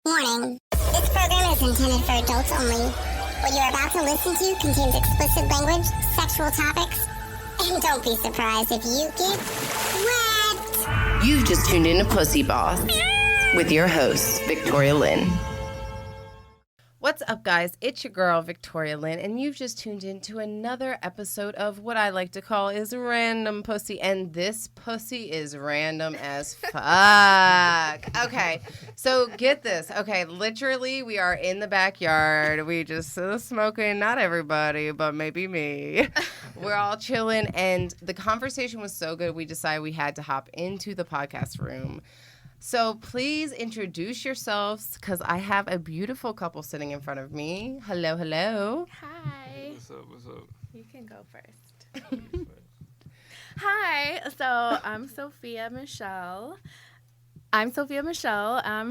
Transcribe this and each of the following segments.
Warning. This program is intended for adults only. What you are about to listen to contains explicit language, sexual topics, and don't be surprised if you get wet. You've just tuned in to PooseBoss with your host, Victoria Lynn. What's up, guys? It's your girl, Victoria Lynn, and you've just tuned in to another episode of what I like to call is Random Pussy, and this pussy is random as fuck. Okay, so get this. Okay, literally, we are in the backyard. We just smoking, not everybody, but maybe me. We're all chilling, and the conversation was so good, we decided we had to hop into the podcast room. So please introduce yourselves, because I have a beautiful couple sitting in front of me. Hello, hello. Hi. What's up? You can go first. Hi. So I'm Sophiia Miichelle. I'm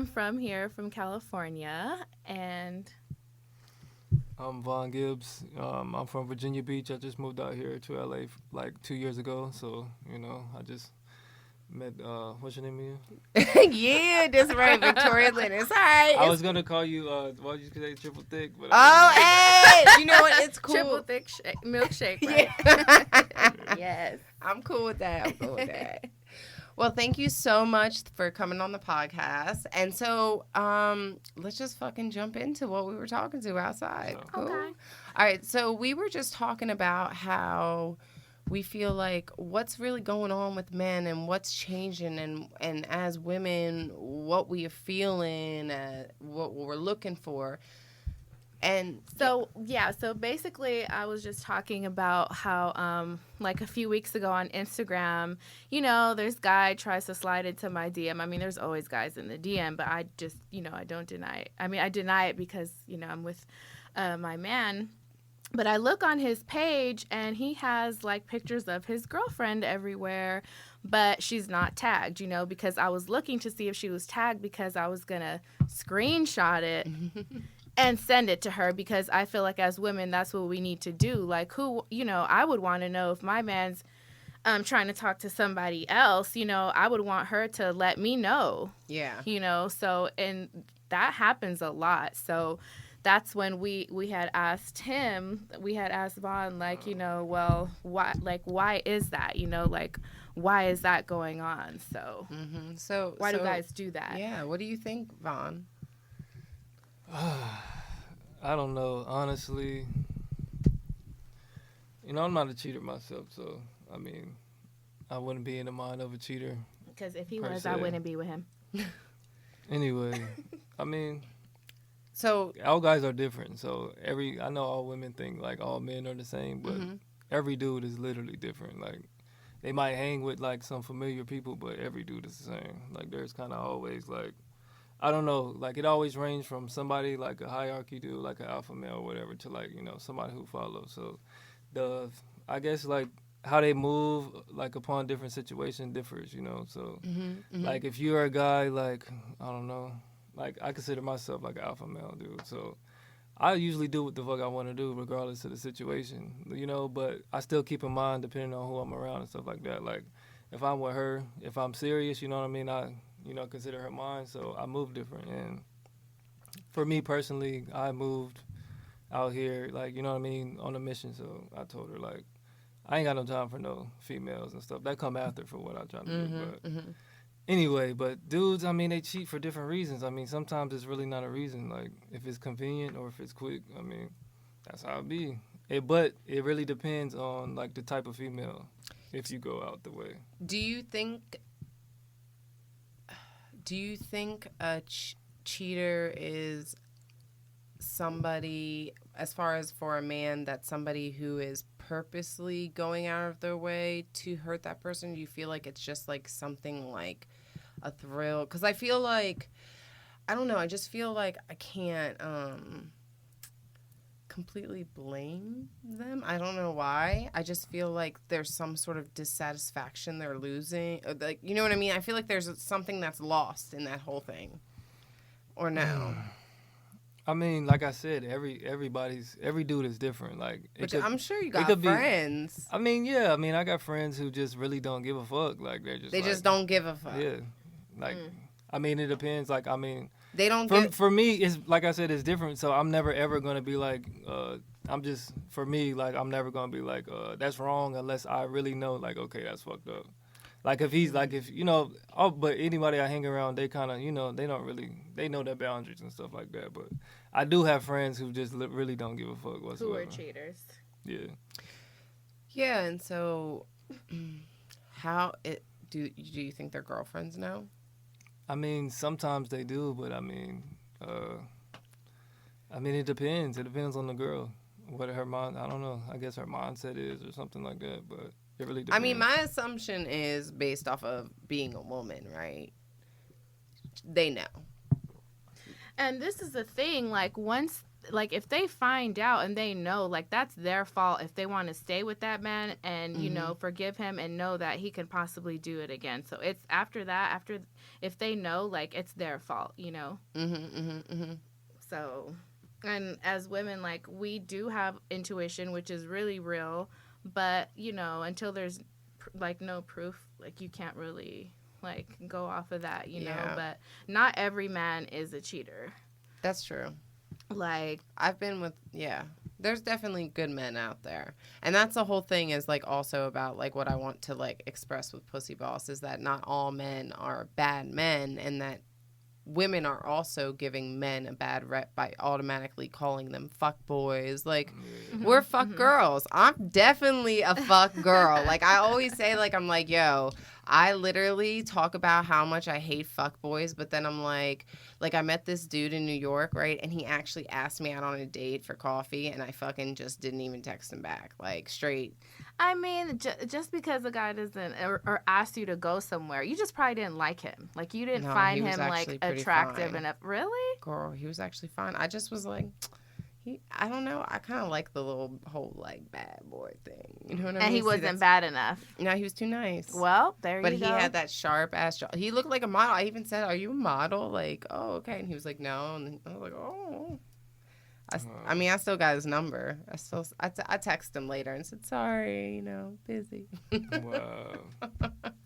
from here, from California. And I'm Vaughn Gibbs. I'm from Virginia Beach. I just moved out here to LA like 2 years ago. So, I just met, what's your name again? Yeah, that's right. Victoria Lynn. It's all right. I was going to call you, what did you say, triple thick? But hey, you know what? It's cool. triple thick milkshake, right? Yeah. Yes. I'm cool with that. Well, thank you so much for coming on the podcast. And so let's just fucking jump into what we were talking to outside. So. Cool? Okay. All right. So we were just talking about how we feel like what's really going on with men and what's changing and as women, what we are feeling, what we're looking for. And so basically I was just talking about how like a few weeks ago on Instagram, there's guy tries to slide into my DM. I mean, there's always guys in the DM, but I just, I don't deny it. I mean, I deny it because, I'm with my man. But I look on his page and he has like pictures of his girlfriend everywhere, but she's not tagged, because I was looking to see if she was tagged because I was going to screenshot it and send it to her, because I feel like as women, that's what we need to do. Like I would want to know if my man's trying to talk to somebody else, I would want her to let me know. Yeah. So, and that happens a lot. So that's when we had asked Vaughn, well, why is that? Why is that going on? So, so why do guys do that? Yeah. What do you think, Vaughn? I don't know, honestly. I'm not a cheater myself, so, I mean, I wouldn't be in the mind of a cheater. Because if he was, I wouldn't be with him. Anyway, I mean... So all guys are different. So I know all women think like all men are the same, but every dude is literally different. Like they might hang with like some familiar people, but every dude is the same. Like there's kind of always like, I don't know, like it always ranges from somebody like a hierarchy dude, like an alpha male or whatever, to like, somebody who follows. So I guess like how they move like upon different situations differs, So like if you're a guy like, I don't know, like, I consider myself like an alpha male, dude. So I usually do what the fuck I want to do regardless of the situation, but I still keep in mind depending on who I'm around and stuff like that. Like, if I'm with her, if I'm serious, you know what I mean? I, consider her mine, so I move different. And for me personally, I moved out here, like, on a mission. So I told her, like, I ain't got no time for no females and stuff. That come after for what I try to do, but... Anyway, but dudes, I mean, they cheat for different reasons. I mean, sometimes it's really not a reason. Like, if it's convenient or if it's quick, I mean, that's how it be. But it really depends on, like, the type of female, if you go out the way. Do you think a cheater is somebody, as far as for a man, that's somebody who is purposely going out of their way to hurt that person? Do you feel like it's just like something like a thrill? Because I feel like, I don't know, I just feel like I can't completely blame them. I don't know why. I just feel like there's some sort of dissatisfaction they're losing. Like, you know what I mean? I feel like there's something that's lost in that whole thing. Or no? I mean, like I said, every dude is different. Like, I'm sure you got friends. I mean, yeah. I mean, I got friends who just really don't give a fuck. Like, they just don't give a fuck. Yeah. Like, I mean, it depends. Like, I mean, They don't for me, it's like I said, it's different. So I'm never ever gonna be like, for me, like I'm never gonna be like, that's wrong unless I really know, like, okay, that's fucked up. Like if he's like, if but anybody I hang around, they kind of, they don't really, they know their boundaries and stuff like that. But I do have friends who just really don't give a fuck whatsoever. Who are cheaters? Yeah. Yeah, and so do you think their girlfriends know? I mean, sometimes they do, but I mean, it depends. It depends on the girl, what her mind. I don't know. I guess her mindset is or something like that. But it really depends. I mean, my assumption is based off of being a woman, right? They know. And this is the thing, like once, like if they find out and they know, like that's their fault if they want to stay with that man and, forgive him and know that he can possibly do it again. So it's after if they know, like it's their fault, So, and as women, like we do have intuition, which is really real, but, until there's like no proof, like you can't really like go off of that, know, but not every man is a cheater. That's true. Like I've been with, there's definitely good men out there. And that's the whole thing is like also about like what I want to like express with PooseBoss is that not all men are bad men and that women are also giving men a bad rep by automatically calling them fuck boys. Like, we're fuck girls. I'm definitely a fuck girl. Like, I always say, like, I'm like, yo, I literally talk about how much I hate fuck boys, but then I'm like, I met this dude in New York, right? And he actually asked me out on a date for coffee, and I fucking just didn't even text him back. Like, straight. I mean, just because a guy doesn't or asks you to go somewhere, you just probably didn't like him. Like, you didn't find him, like, attractive enough. Really? Girl, he was actually fine. I just was like, I don't know. I kind of like the little whole, like, bad boy thing. You know what I mean? And he wasn't bad enough. No, he was too nice. Well, there you go. But he had that sharp-ass jaw. He looked like a model. I even said, are you a model? Like, oh, okay. And he was like, no. And I was like, oh. I mean, I still got his number. I texted him later and said, sorry, busy. Wow.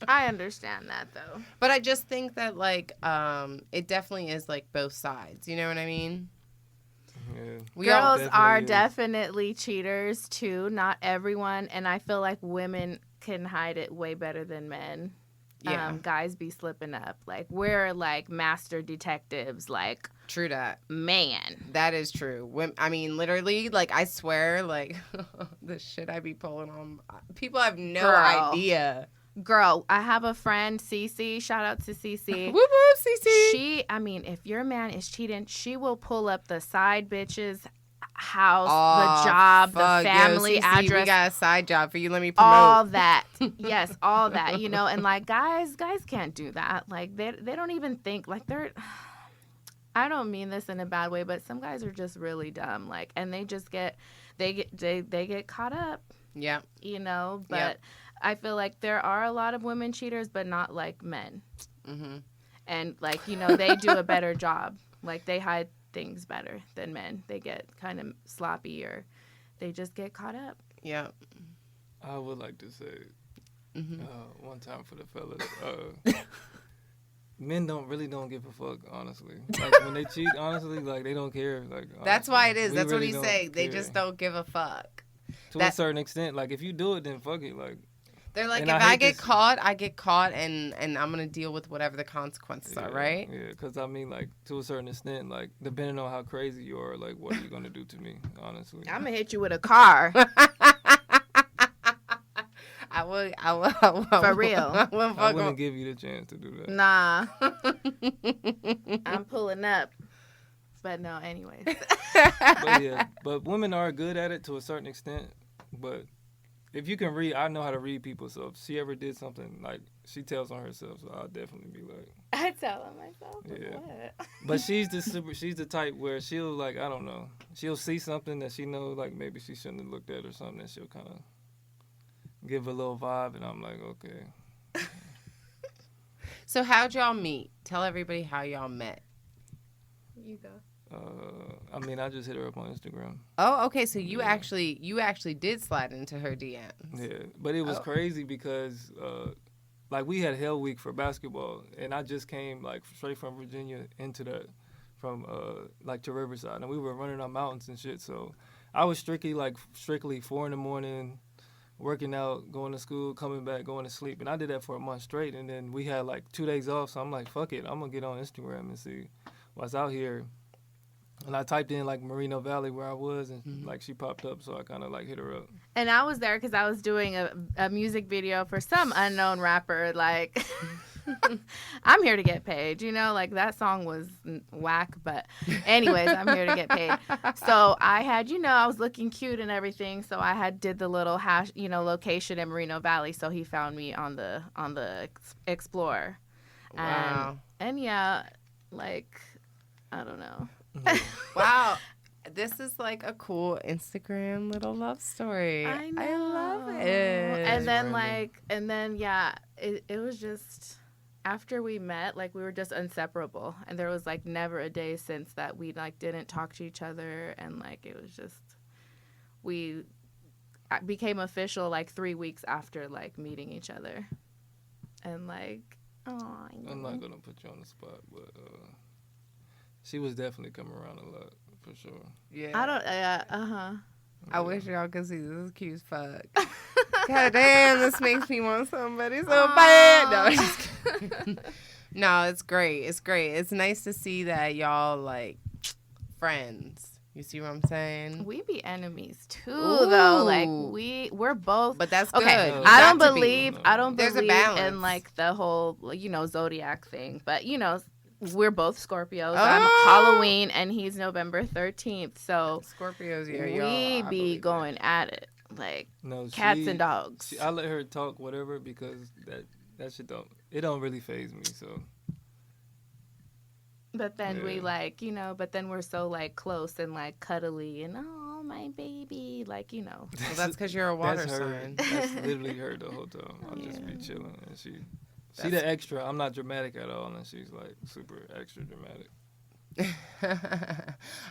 I understand that, though. But I just think that, like, it definitely is, like, both sides. You know what I mean? Yeah. Girls are definitely cheaters, too. Not everyone. And I feel like women can hide it way better than men. Yeah. Guys be slipping up. Like, we're, like, master detectives. Like, true that. Man. That is true. I mean, literally, like, I swear, like, the shit I be pulling on. People have no idea. Girl, I have a friend, Cece. Shout out to Cece. Whoop, whoop, Cece. If your man is cheating, she will pull up the side bitches' house, the job, the family address. We got a side job for you. Let me promote. All that. Yes, all that, And, like, guys can't do that. Like, they don't even think. Like, they're... I don't mean this in a bad way, but some guys are just really dumb. Like, and they just get caught up. Yeah. But... Yep. I feel like there are a lot of women cheaters, but not like men. Mm-hmm. And, like, they do a better job. Like, they hide things better than men. They get kind of sloppy or they just get caught up. Yeah. I would like to say, one time for the fellas, men don't give a fuck, honestly. Like, when they cheat, honestly, like, they don't care. Like, honestly, that's why it is. That's really what he's saying. They just don't give a fuck. To a certain extent. Like, if you do it, then fuck it. Like, they're like, if I get caught, I get caught, and I'm going to deal with whatever the consequences are, right? Yeah, because, I mean, like, to a certain extent, like, depending on how crazy you are, like, what are you going to do to me, honestly? I'm going to hit you with a car. I will. For real. I wouldn't give you the chance to do that. Nah. I'm pulling up. But no, anyways. But women are good at it to a certain extent, but... If you can read, I know how to read people. So if she ever did something, like, she tells on herself. So I'll definitely be like, I tell on myself. Yeah. What? But she's the type where she'll, like, I don't know, she'll see something that she knows, like, maybe she shouldn't have looked at or something, and she'll kind of give a little vibe, and I'm like, okay. So how'd y'all meet? Tell everybody how y'all met. You go. I mean, I just hit her up on Instagram. Oh, okay. So you actually did slide into her DMs. Yeah, but it was crazy because like we had Hell Week for basketball, and I just came like straight from Virginia into that, from like to Riverside, and we were running on mountains and shit. So I was strictly 4 a.m, working out, going to school, coming back, going to sleep, and I did that for a month straight. And then we had like 2 days off, so I'm like, fuck it, I'm gonna get on Instagram and see what's out here. And I typed in like Moreno Valley where I was, and like she popped up, so I kind of like hit her up. And I was there because I was doing a music video for some unknown rapper. Like, I'm here to get paid, you know? Like, that song was whack, but anyways, I'm here to get paid. So I had, I was looking cute and everything, so I did the little hash, location in Moreno Valley, so he found me on the Explorer. Wow. And yeah, like, I don't know. Wow. This is like a cool Instagram little love story. I know. I love it. And then it was just, after we met, like, we were just inseparable, and there was like never a day since that we like didn't talk to each other, and like it was just, we became official like 3 weeks after like meeting each other, and like, oh, I'm not gonna put you on the spot, but she was definitely coming around a lot, for sure. Yeah. I don't. I wish y'all could see this. Is cute as fuck. God damn, this makes me want somebody so bad. No, I'm just kidding. No, it's great. It's great. It's nice to see that y'all like friends. You see what I'm saying? We be enemies too, though. Like we're both. But that's good. Okay. You I got don't to be. believe. I don't There's a believe balance. in like the whole zodiac thing. But we're both Scorpios. I'm Halloween, and he's November 13th. So Scorpios, we be going at it like cats and dogs. I let her talk whatever, because that shit don't really faze me. So. But then we but then we're so like close and like cuddly and oh my baby, like Well, that's because you're a water that's her. sign. That's literally her the whole time. I'll just be chilling, and she the extra. I'm not dramatic at all, and she's like super extra dramatic.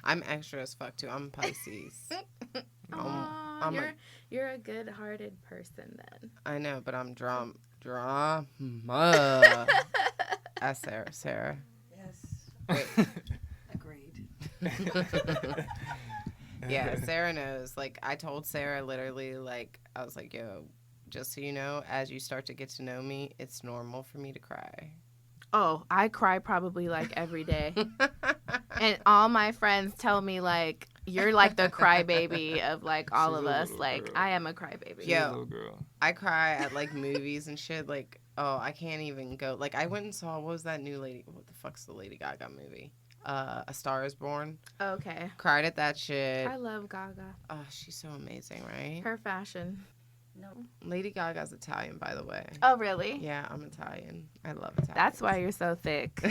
I'm extra as fuck too. I'm Pisces. You're a good-hearted person then. I know, but I'm drama. That's Sarah. Yes. Agreed. Yeah, Sarah knows. Like, I told Sarah literally, like, I was like, yo, just so you know, as you start to get to know me, it's normal for me to cry. Oh, I cry probably like every day. And all my friends tell me like, you're like the crybaby of like all of us. Like, girl. I am a crybaby. Yo, I cry at like movies and shit. Like, oh, I can't even go. Like, I went and saw, what was that new lady? What the fuck's the Lady Gaga movie? A Star Is Born. Okay. Cried at that shit. I love Gaga. Oh, she's so amazing, right? Her fashion. No. Lady Gaga's Italian, by the way. Oh, really? Yeah, I'm Italian. I love Italian. That's why you're so thick.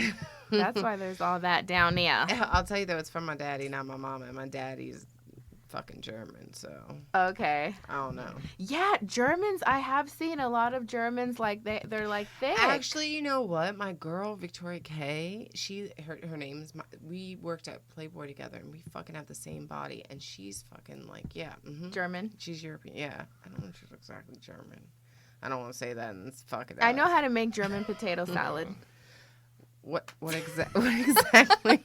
That's why there's all that down there. I'll tell you though, it's from my daddy, not my mama. And my daddy's fucking German, so. Okay. I don't know. Yeah, Germans. I have seen a lot of Germans like they're like thick. Actually, you know what? My girl Victoria K. Her name is. We worked at Playboy together, and we fucking have the same body, and she's fucking like German. She's European. Yeah, I don't know if she's exactly German. I don't want to say that and fuck it up. I know how to make German potato salad. What exactly?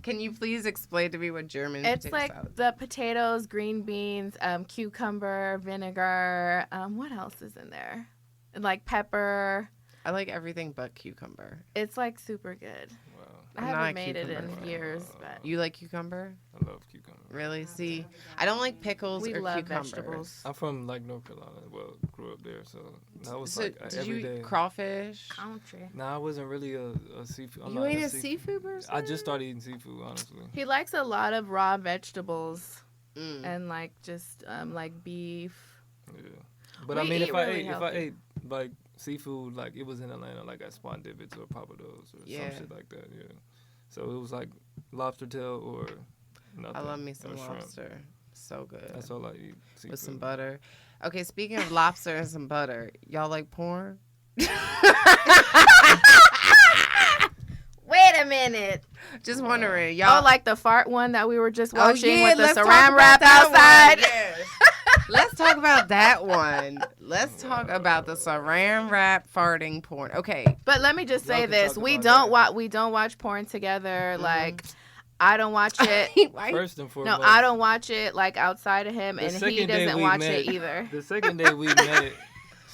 Can you please explain to me what German It's potato like salad is? the potatoes, green beans, cucumber, vinegar. What else is in there? Like pepper. I like everything but cucumber. It's like super good. Wow. I I'm haven't not a made it in cucumber years, but You like cucumber? I love cucumber. Really? See, I don't like pickles we or love cucumbers. vegetables. I'm from like North Carolina. Well, grew up there, so that was So like did every you day. eat crawfish? Country. Nah, I wasn't really a seafood. I'm You not ain't a seafood person? I just started eating seafood, honestly. He likes a lot of raw vegetables Mm. and like just like beef. Yeah, but We I mean, eat if really I healthy. ate like seafood, like it was in Atlanta, like at Spawn Divots or Papados or Yeah. some shit like that. Yeah, so it was like lobster tail or nothing. I love me some or shrimp. lobster. So good. That's all I eat. Seafood. With some butter. Okay, speaking of lobster and some butter, y'all like porn? Wait a minute. Just wondering, y'all. Oh, like the fart one that we were just watching yeah, with the let's talk saran about wrap that one. outside. Yes. Let's talk talk about that one. Let's talk about the saran wrap farting porn. Okay. But let me just say can this: talk we about don't we don't watch porn together. Like, I don't watch it. First and foremost. No, I don't watch it like outside of him, The and he second day doesn't we watch met- it either. The second day we met,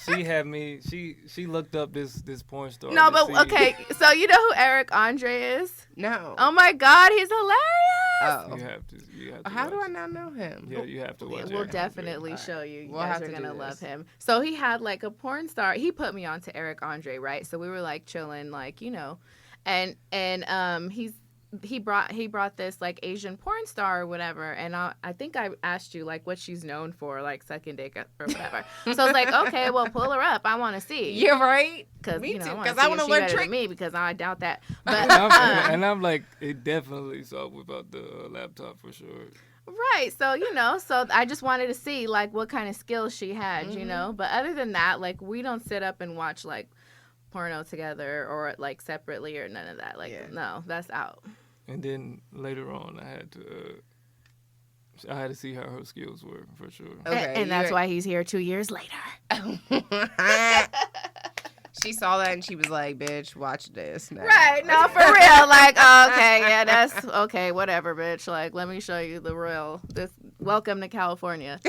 she had me. She looked up this porn star. No, to but see- okay. So you know who Eric Andre is? No. Oh my God, he's hilarious. Oh. You have to. How do watch I it. not know him? Yeah, you have to watch it. We'll definitely show you. You We'll guys have are to gonna do love this. him. So he had like a porn star. He put me on to Eric Andre, right? So we were like chilling, like, you know, and he brought this like Asian porn star or whatever, and I think I asked you like what she's known for, like second dick or whatever. So I was like, okay, well pull her up. I want to see. You're right. Because Me you know, too, I 'cause want I wanna to learn better trick- than me because I doubt that. But and I'm like, it definitely saw without the laptop for sure. right, so you know, so I just wanted to see like what kind of skills she had, you know. But other than that, like we don't sit up and watch like porno together or like separately or none of that. Like no, that's out. And then later on, I had to see how her skills were for sure. Okay, And that's why he's here 2 years later. She saw that and she was like, bitch, watch this now. Right, no, for real. Like, oh, okay, yeah, that's okay, whatever, bitch. Like, let me show you the real. This welcome to California.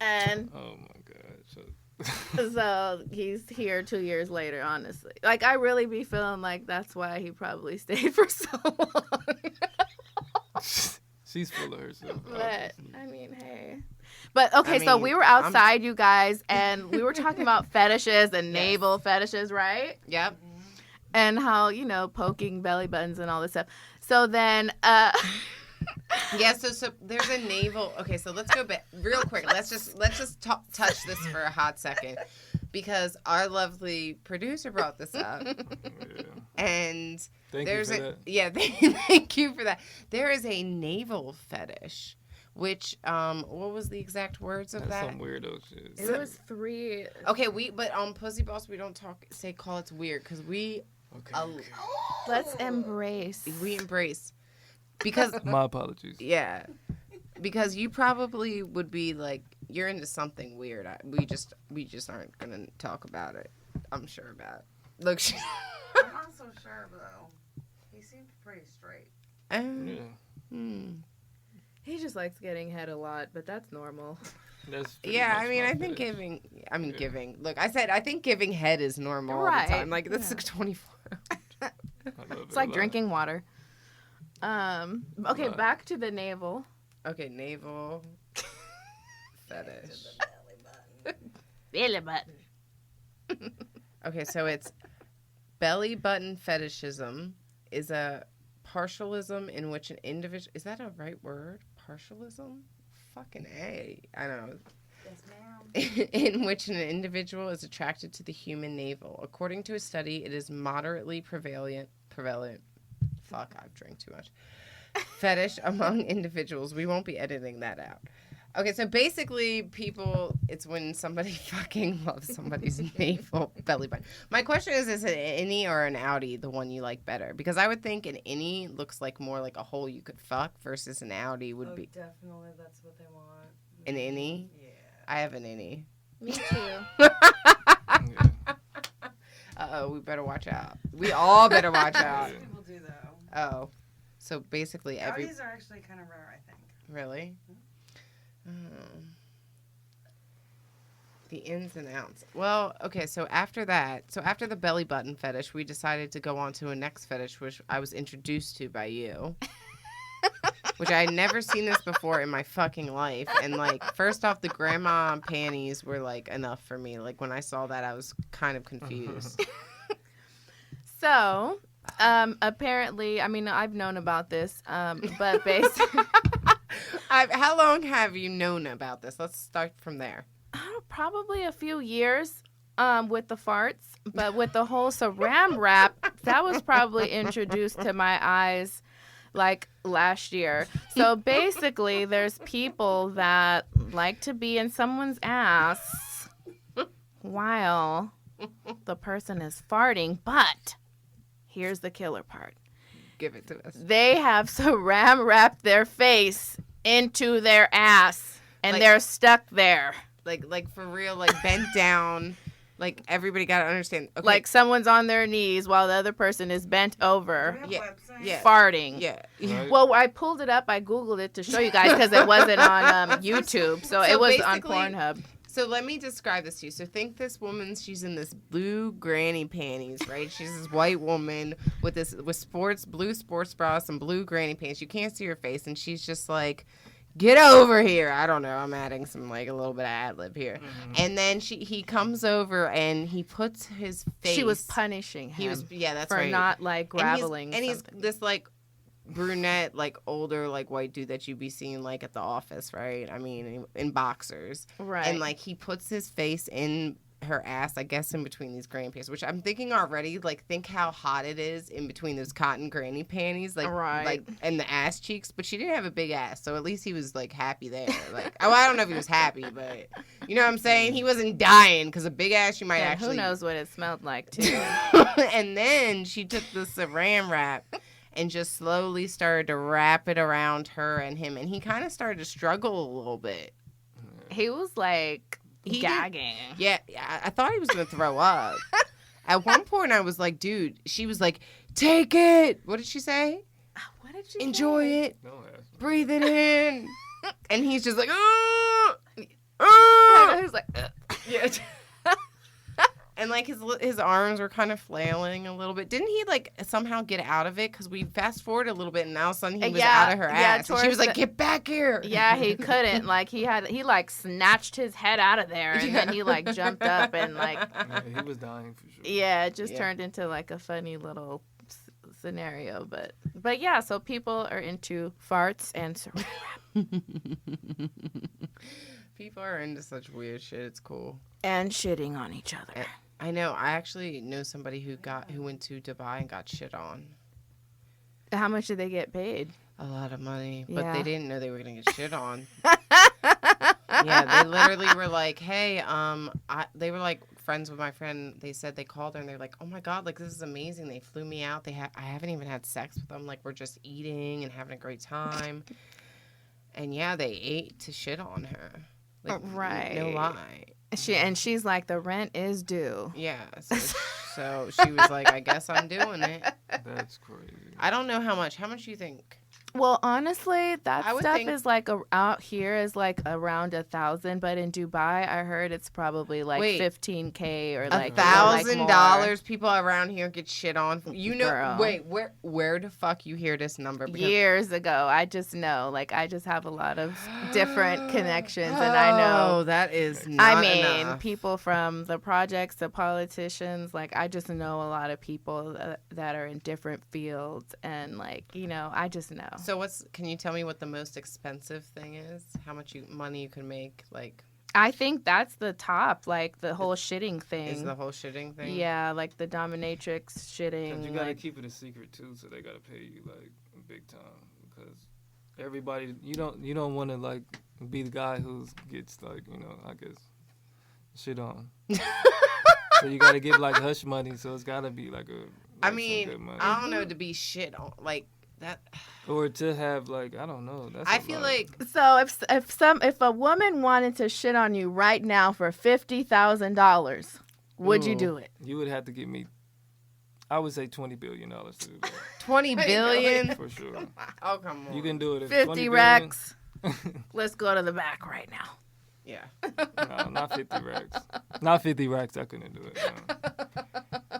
And Oh my god! so he's here 2 years later, honestly. Like, I really be feeling like that's why he probably stayed for so long. She's full of herself. But, obviously. I mean, hey. But, okay, I so mean, we were outside, you guys, and we were talking about fetishes and navel fetishes, right? Yep. And how, you know, poking belly buttons and all this stuff. So then, Yeah, so there's a navel. Okay, so let's go back real quick. Let's just touch this for a hot second, because our lovely producer brought this up, Yeah. and Thank there's you for a that. yeah. Thank you for that. There is a navel fetish, which what was the exact words of That's that? some weirdo shit. it was 3. Okay, but on PooseBoss we don't call it weird, because we Okay. Let's embrace. embrace, because My apologies. yeah, because you probably would be like, you're into something weird. We just aren't gonna talk about it. I'm sure about it. Look, I'm not so sure though. He seemed pretty straight. Yeah. He just likes getting head a lot, but that's normal. That's pretty Yeah, much I mean, my I think fetish. giving. Look, I think giving head is normal all Right, the time. Like, that's yeah. 24. I love It's it like a lot. drinking water. Okay, Right. back to the navel. Okay, navel fetish. Belly button. Okay, so it's belly button fetishism is a partialism in which an individual, is that a right word? Partialism? Fucking A. I don't know. Yes, ma'am. In which an individual is attracted to the human navel. According to a study, it is moderately prevalent. Fuck, I've drank too much. Fetish among individuals. We won't be editing that out. Okay, so basically, people, it's when somebody fucking loves somebody's navel belly button. My question is an innie or an outie the one you like better? Because I would think an innie looks like more like a hole you could fuck versus an outie would be Definitely, that's what they want. an innie. Yeah. I have an innie. Me too. Yeah. Uh-oh, we better watch out. We all better watch out. Most people do though. Oh, so basically Audis are actually kind of rare, I think. Really? The ins and outs. Well, okay, so after the belly button fetish, we decided to go on to a next fetish, which I was introduced to by you. Which I had never seen this before in my fucking life. And, like, first off, the grandma panties were, like, enough for me. Like, when I saw that, I was kind of confused. So, apparently, I mean, I've known about this, but basically, How long have you known about this? Let's start from there. probably a few years with the farts, but with the whole saran wrap, that was probably introduced to my eyes like last year. So basically, there's people that like to be in someone's ass while the person is farting, but here's the killer part. Give it to us. They have saran wrapped their face into their ass. And like, they're stuck there. like for real, like bent down. Like everybody got to understand. Okay. Like someone's on their knees while the other person is bent over, yeah, farting. yeah. Right? Well, I pulled it up. I Googled it to show you guys because it wasn't on YouTube. So it was on basically- Pornhub. So let me describe this to you. So think this woman, she's in this blue granny panties, right? She's this white woman with blue sports bra, some blue granny pants. You can't see her face, and she's just like, get over here. I don't know. I'm adding some like a little bit of ad lib here. Mm-hmm. And then he comes over and he puts his face. She was punishing him. He was that's for right. not like graveling. And he's this like brunette, like older, like white dude that you'd be seeing like at the office, right? I mean, in boxers, right? And like he puts his face in her ass, I guess, in between these granny panties, which I'm thinking already, like, think how hot it is in between those cotton granny panties, like, right. like, and the ass cheeks. But she didn't have a big ass, so at least he was like happy there. Like, oh, I don't know if he was happy, but you know what I'm saying? He wasn't dying because a big ass, you might actually. Who knows what it smelled like too? And then she took the saran wrap and just slowly started to wrap it around her and him, and he kind of started to struggle a little bit. He was like gagging. Yeah, I thought he was gonna throw up. At one point, I was like, "Dude," she was like, "Take it." What did she say? What did she Enjoy say? it. Don't ask me. Breathe it in. And he's just like, He "Oh." was like, Yeah. And like his arms were kind of flailing a little bit. Didn't he like somehow get out of it? Because we fast forward a little bit, and now all of a sudden he was out of her ass. And she was like, "Get back here!" Yeah, he couldn't. Like he like snatched his head out of there, and then he like jumped up and like. Yeah, he was dying for sure. Yeah, it just turned into like a funny little scenario, but yeah. So people are into farts and saran wrap People are into such weird shit. It's cool. and shitting on each other. I know. I actually know somebody who went to Dubai and got shit on. How much did they get paid? A lot of money, but Yeah. they didn't know they were gonna get shit on. Yeah, they literally were like, "Hey, they were like friends with my friend. They said they called her and they're like, "Oh my god, like this is amazing. They flew me out. I haven't even had sex with them. Like we're just eating and having a great time." And yeah, they ate to shit on her. Like, Right. No lie. She's like, the rent is due. Yeah. So she was like, "I guess I'm doing it." That's crazy. I don't know how much. How much do you think? Well, honestly, that I would stuff think- is like out here is like around 1,000, but in Dubai, I heard it's probably like Wait. 15K or like $1,000 people around here get shit on. You know, Girl. wait, where the fuck you hear this number? Because years ago. I just know, like, I just have a lot of different connections, and I know. Oh, that is not I mean, enough. people from the projects to politicians, like, I just know a lot of people that are in different fields, and, like, you know, I just know. So can you tell me what the most expensive thing is? How much money you can make? Like, I think that's the top, like, the whole shitting thing. is the whole shitting thing? Yeah, like the dominatrix shitting. Cause you gotta like, keep it a secret too, so they gotta pay you like big time. Because everybody, you don't want to like be the guy who gets like I guess shit on. So you gotta give like hush money, so it's gotta be like some good money. I don't know, to be shit on like that. Or to have like I don't know. That's I feel like so if a woman wanted to shit on you right now for $50,000, would you do it? You would have to give me. I would say $20 billion to do that. 20 billion For sure. Oh, come on. You can do it. If 50 20 racks. Let's go to the back right now. Yeah. No, not 50 racks. Not 50 racks. I couldn't do it. No.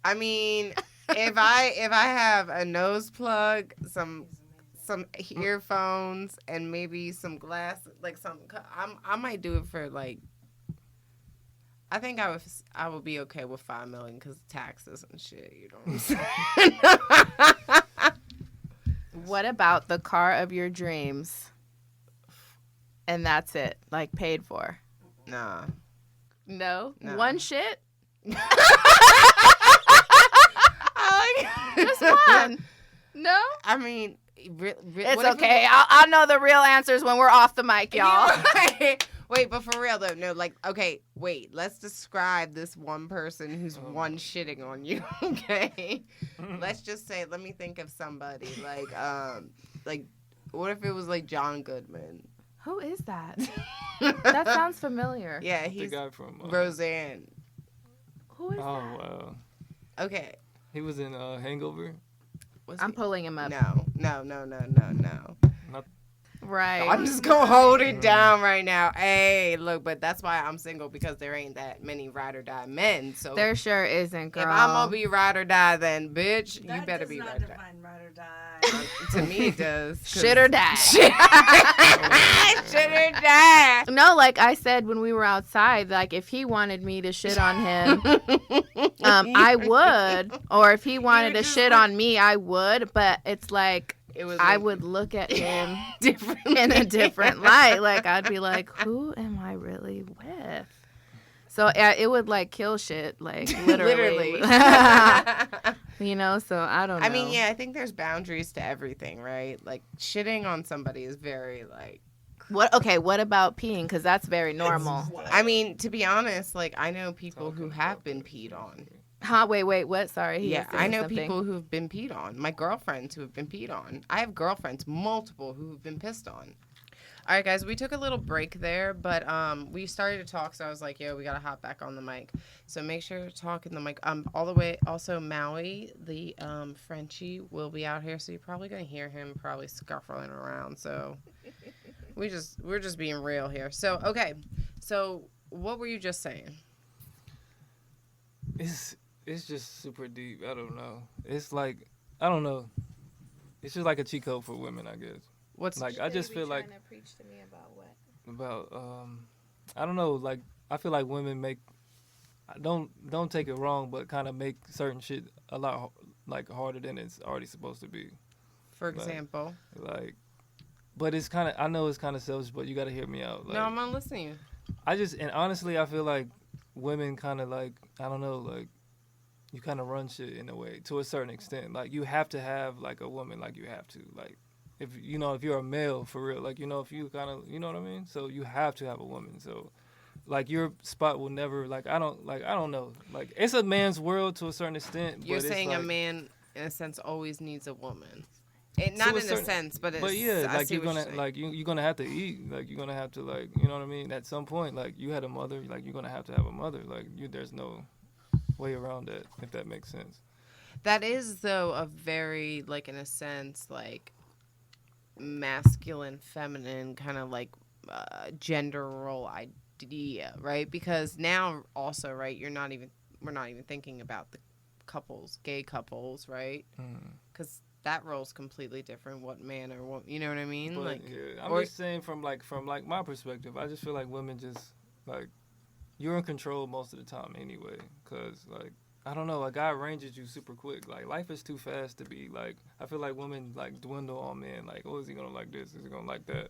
I mean, if I have a nose plug, some earphones, and maybe some glasses, like I might do it for like. I think I would be okay with $5 million because taxes and shit. You know what I'm saying? What about the car of your dreams? And that's it, like paid for. Nah. No? No. One shit? Just One. No? I mean, It's okay. I'll know the real answers when we're off the mic, y'all. Wait, but for real though, no, like, okay, wait, let's describe this one person who's one shitting on you, okay? Let's just say, let me think of somebody, like, what if it was like John Goodman? Who is that? That sounds familiar. Yeah, The he's guy from Roseanne. Who is Oh that? wow. Okay. He was in Hangover. Was I'm he? pulling him up. No. Not Right. I'm just gonna hold it down right now. Hey, look, but that's why I'm single, because there ain't that many ride or die men. So There sure isn't, girl. if I'm gonna be ride or die, then bitch, you That better does be not ride or die. define ride or die. To me, it does. 'Cause- Shit or die. Shit or die. No, like I said when we were outside, like if he wanted me to shit on him, I would. Or if he wanted to shit on me, I would. But it's like It was I like would look at him different in a different light. Like I'd be like, who am I really with? So it would like kill shit, like literally. You know, so I don't know. I mean, yeah, I think there's boundaries to everything, right? Like shitting on somebody is very like. What? Okay, what about peeing? Because that's very normal. I mean, to be honest, like I know people who have been peed on. Huh? Wait. What? Sorry. he Yeah, was saying I know something. people who've been peed on. My girlfriends who have been peed on. I have girlfriends, multiple, who've been pissed on. All right, guys, we took a little break there, but we started to talk, so I was like, yo, we got to hop back on the mic. So make sure to talk in the mic. All the way, also Maui, the Frenchie, will be out here, so you're probably going to hear him probably scuffling around. So we're just being real here. So, okay, so what were you just saying? It's just super deep. I don't know. It's like, I don't know. It's just like a cheat code for women, I guess. What's Like, I just feel like To preach to me about what? about I don't know. Like, I feel like women make don't take it wrong, but kind of make certain shit a lot like harder than it's already supposed to be. for example? Like, but it's kind of, I know it's kind of selfish, but you got to hear me out. Like, No, I'm not listening to you. and honestly, I feel like women kind of like, I don't know, like, you kind of run shit in a way to a certain extent. Like, you have to have like a woman, like you have to, like, if you know, if you're a male for real, like, you know, if you kind of, you know what I mean? So you have to have a woman. So like your spot will never, like, I don't know. Like, it's a man's world to a certain extent. You're but saying it's a like, man, in a sense, always needs a woman. Not in a certain- sense, but it's. But yeah, I like see you're what gonna saying. like you're gonna have to eat. Like you're gonna have to, like, you know what I mean. At some point, like, you had a mother, like you're gonna have to have a mother. Like there's no way around that, if that makes sense. That is, though, a very, like, in a sense, like, masculine, feminine kind of like gender role idea, right? Because now also, right, we're not even thinking about the couples, gay couples, right? Because that role's completely different. What man or what, you know what I mean? But like, yeah, I'm or- just saying from my perspective, I just feel like women just, like, you're in control most of the time anyway. Cause, like, I don't know, a guy ranges you super quick. Like, life is too fast to be, like, I feel like women, like, dwindle on men. Like, oh, is he gonna like this? Is he gonna like that?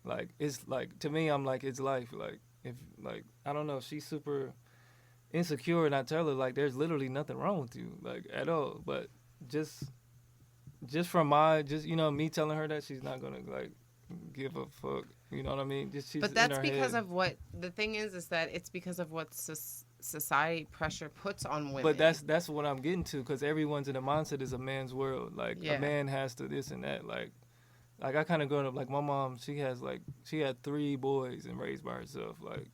Like, it's, like, to me, I'm like, it's life. Like, if, like, I don't know, she's super insecure, and I tell her, like, there's literally nothing wrong with you, like, at all. But just from you know, me telling her that, she's not gonna, like, give a fuck. You know what I mean? Just she's but that's in her because head. of what the thing is that it's because of what society pressure puts on women. But that's what I'm getting to, because everyone's in the mindset is a man's world. Like, Yeah. a man has to this and that. Like I kind of growing up, like, my mom, she had 3 boys and raised by herself. Like,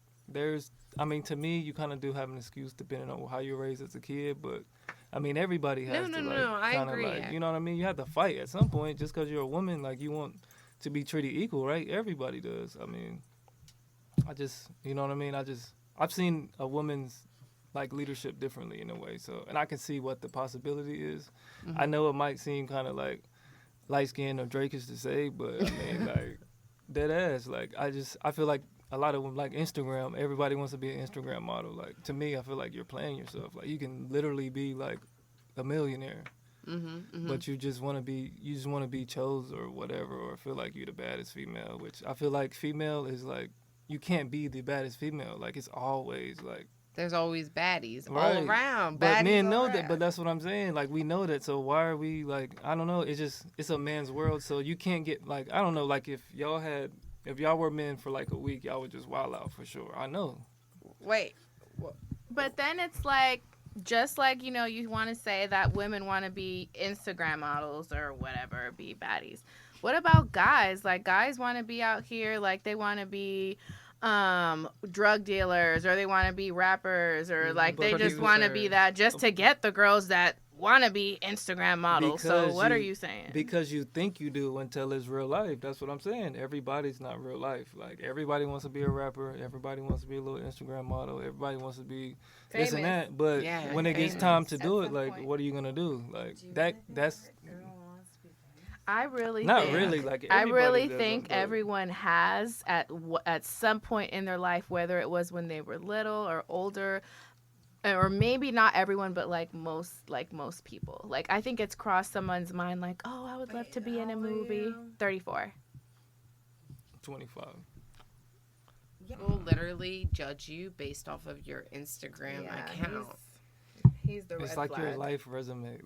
I mean, to me, you kind of do have an excuse depending on how you're raised as a kid. But I mean, everybody has to, like, I kind of, agree. like, you know what I mean? You have to fight at some point just because you're a woman. Like, you want to be treated equal, right? Everybody does. I mean, you know what I mean? I've seen a woman's, like, leadership differently in a way. So, and I can see what the possibility is. Mm-hmm. I know it might seem kind of like light skinned or Drakish to say, but I mean, like, dead ass. Like, I feel like a lot of them, like, Instagram, everybody wants to be an Instagram model. Like, to me, I feel like you're playing yourself. Like, you can literally be, like, a millionaire. But you just want to be chose or whatever, or feel like you're the baddest female, which I feel like female is, like, you can't be the baddest female. Like, it's always, like, there's always baddies all right. around. But Baddies men all know around. that, but that's what I'm saying. Like, we know that, so why are we, like, I don't know, it's a man's world, so you can't get, like, I don't know, like, if y'all were men for, like, a week, y'all would just wild out for sure. I know. Wait. But then it's like, just like, you want to say that women want to be Instagram models or whatever, be baddies. What about guys? Like, guys want to be out here, like, they want to be drug dealers, or they want to be rappers, or like they just want to be that just to get the girls that want to be Instagram models. So what are you saying? Because you think you do until it's real life. That's what I'm saying. Everybody's not real life. Like, everybody wants to be a rapper. Everybody wants to be a little Instagram model. Everybody wants to be this and that. But when it gets time to do it, like, what are you gonna do? Like, that's. I really think everyone has at some point in their life, whether it was when they were little or older, or maybe not everyone, but like most people. Like, I think it's crossed someone's mind, like, oh, I would love to be in a movie. 34. 25. People literally judge you based off of your Instagram account. He's the red It's like flag. your life resume,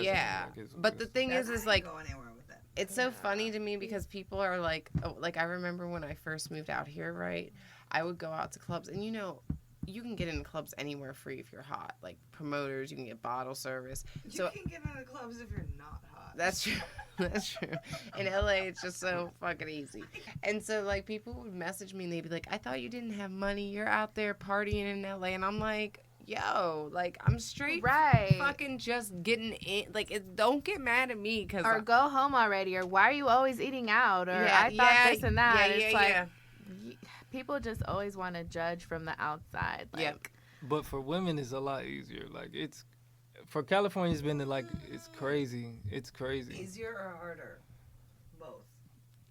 Yeah, Like, but the thing is like, go anywhere with that. it's so funny to me because people are like, oh, like I remember when I first moved out here, right? I would go out to clubs, and you can get into clubs anywhere free if you're hot. Like, promoters, you can get bottle service. You can get into clubs if you're not hot. That's true. That's true. In LA, it's just so fucking easy. And so, like, people would message me and they'd be like, I thought you didn't have money. You're out there partying in LA. And I'm like, yo, like, I'm straight fucking just getting in. Like, don't get mad at me. Or go home already. Or why are you always eating out? Or I thought this and that. It's like, people just always want to judge from the outside. Like, But for women, it's a lot easier. Like, for California, it's been like, it's crazy. It's crazy. Easier or harder? Both.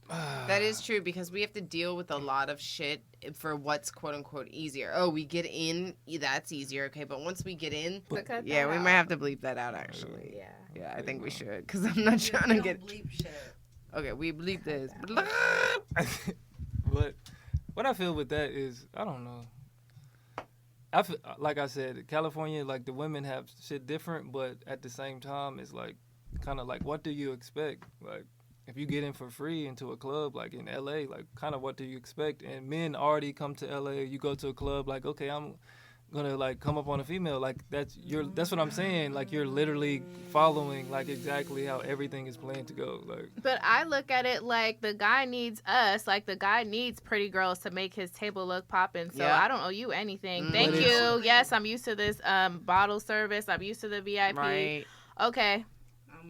That is true, because we have to deal with a lot of shit for what's quote unquote easier. Oh, we get in, that's easier. Okay, but once we get in, we might have to bleep that out, actually. Yeah, I think we should, because I'm not trying to get. Bleep shit. Okay, we bleep this. But what I feel with that is, I don't know. I feel, like I said, California, like, the women have shit different, but at the same time, it's like, kind of like, what do you expect? Like, if you get in for free into a club, like in LA, like, kind of what do you expect? And men already come to LA, you go to a club, like, okay, I'm gonna, like, come up on a female, like, that's what I'm saying, like, you're literally following, like, exactly how everything is planned to go, like. But I look at it like the guy needs us, like the guy needs pretty girls to make his table look poppin', so I don't owe you anything. Thank you. Yes, I'm used to this bottle service, I'm used to the VIP. Right. Okay.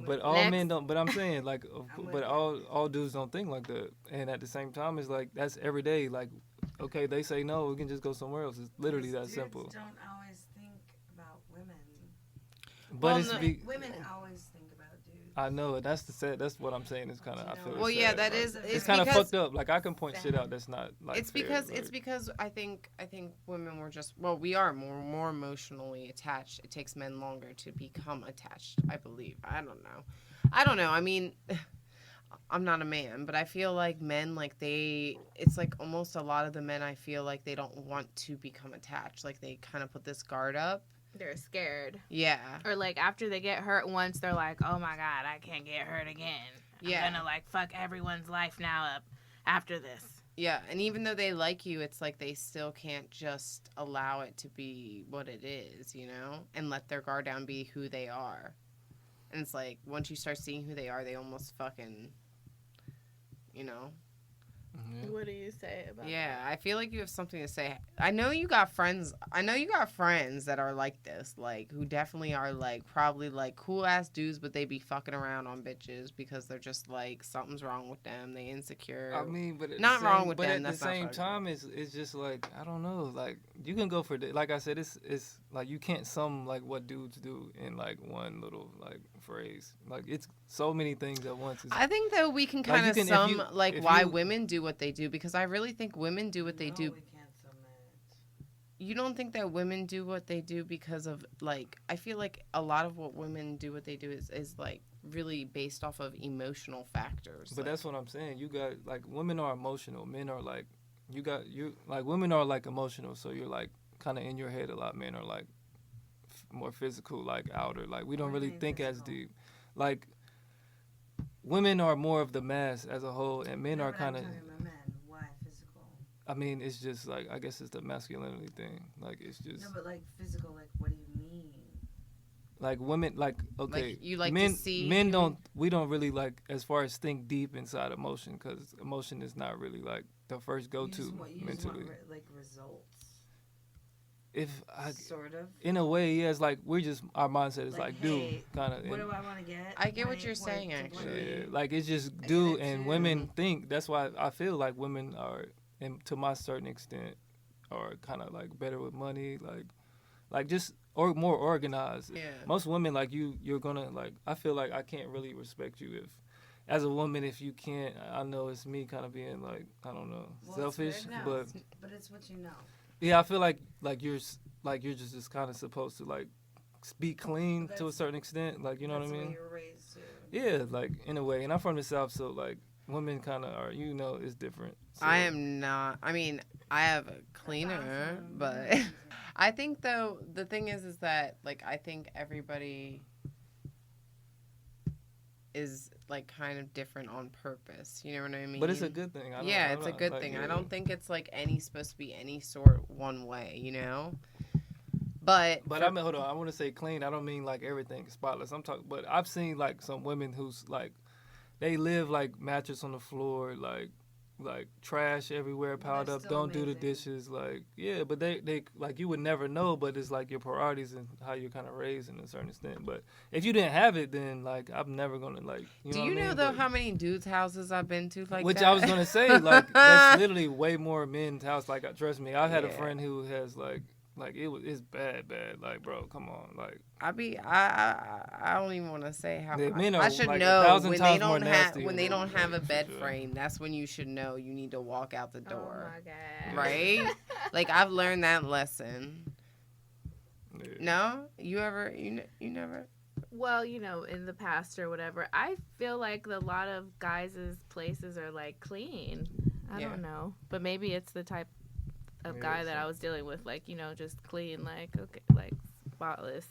But all men don't. But I'm saying, like, but all dudes don't think like that. And at the same time, it's like, that's every day. Like, okay, they say no, we can just go somewhere else. It's literally that simple. Dudes don't always think about women. But Women always think about dudes. I know, that's what I'm saying. It's kind of, I feel. Well, sad, yeah, that like, is. It's kind of fucked up. Like, I can point shit out that's not like. It's because I think women were just, we are more emotionally attached. It takes men longer to become attached, I believe. I don't know. I mean, I'm not a man, but I feel like men, like, it's like almost a lot of the men, I feel like they don't want to become attached. Like, they kind of put this guard up. They're scared. Yeah. Or, like, after they get hurt once, they're like, oh my God, I can't get hurt again. I'm gonna, like, fuck everyone's life now up after this. Yeah, and even though they like you, it's like they still can't just allow it to be what it is, and let their guard down, be who they are. And it's like, once you start seeing who they are, they almost fucking, Mm-hmm. What do you say about that? Yeah, I feel like you have something to say. I know you got friends that are like this, like, who definitely are, like, probably, like, cool-ass dudes, but they be fucking around on bitches because they're just, like, something's wrong with them. They insecure. I mean, but not wrong with them. But at that's the same time, it's just, like, I don't know. Like, you can go for, like I said, it's like, you can't sum, like, what dudes do in, like, one little, like, phrase. Like, it's so many things at once. I think, though, we can kind of sum, why women do what they do, because I really think women do what they do. We can't sum it. You don't think that women do what they do because of, like, I feel like a lot of what women do what they do is like, really based off of emotional factors. But that's what I'm saying. You got, like, women are emotional. Men are, like, like, women are, like, emotional, so you're, like, kind of in your head a lot. Men are, like, more physical, like, outer. Like, we don't really think as deep. Like, women are more of the mass as a whole, and men are kind of. Why physical? I mean, it's just like, I guess it's the masculinity thing. Like, it's just. No, but like physical, like, what do you mean? like women, like okay, Like, you like to men, see- men don't, we don't really like as far as think deep inside emotion, because emotion is not really like the first go to mentally. Like results. If I, Sort of. in a way, yeah, it's like we're just, our mindset is like do hey, kind of. What do I want to get? I get what Point, you're point saying, to actually. Yeah, point. like it's just I do, get it and too. women think. That's why I feel like women are, and to my certain extent, are kind of like better with money, like just or more organized. Yeah. Most women, like you're gonna like. I feel like I can't really respect you if, as a woman, if you can't. I know it's me kind of being like, I don't know, Well, selfish, it's weird now, but but it's what you know. yeah, I feel like you're just kind of supposed to like be clean But to a that's- certain extent, like you know what I That's the way mean? you were raised too. Yeah, like in a way. And I'm from the South, so like women kind of are, you know, it's different. So, I am not. I mean, I have a cleaner, awesome. but I think though the thing is that like I think everybody is like kind of different on purpose. You know what I mean? But it's a good thing. Yeah, it's a good like, thing. yeah. I don't think it's like supposed to be any sort one way. You know. But I mean, hold on. I want to say clean. I don't mean like everything is spotless. I'm talking, but I've seen like some women who's like, they live like mattress on the floor, like trash everywhere piled they're up. still Don't do the amazing. dishes. Like yeah, but they like you would never know. But it's like your priorities and how you're kind of raised in a certain extent. But if you didn't have it, then like I'm never gonna like. You do know you what I know mean? though But- how many dudes' houses I've been to like which that? I was gonna say, like that's literally way more men's house. Like trust me, I had a Yeah. friend who has like it's bad. Like bro, come on, like. I don't even want to say how. The men are, I should like, know 1,000 when they times more don't have nasty when than they don't women, have a like, for bed sure. frame. That's when you should know you need to walk out the door. Oh my god. Right? Like I've learned that lesson. Yeah. No, you never. Well, you know, in the past or whatever, I feel like a lot of guys' places are like clean. I Yeah. don't know, but maybe it's the type of Yeah, guy that so- I was dealing with, like, you know, just clean, like okay, like spotless.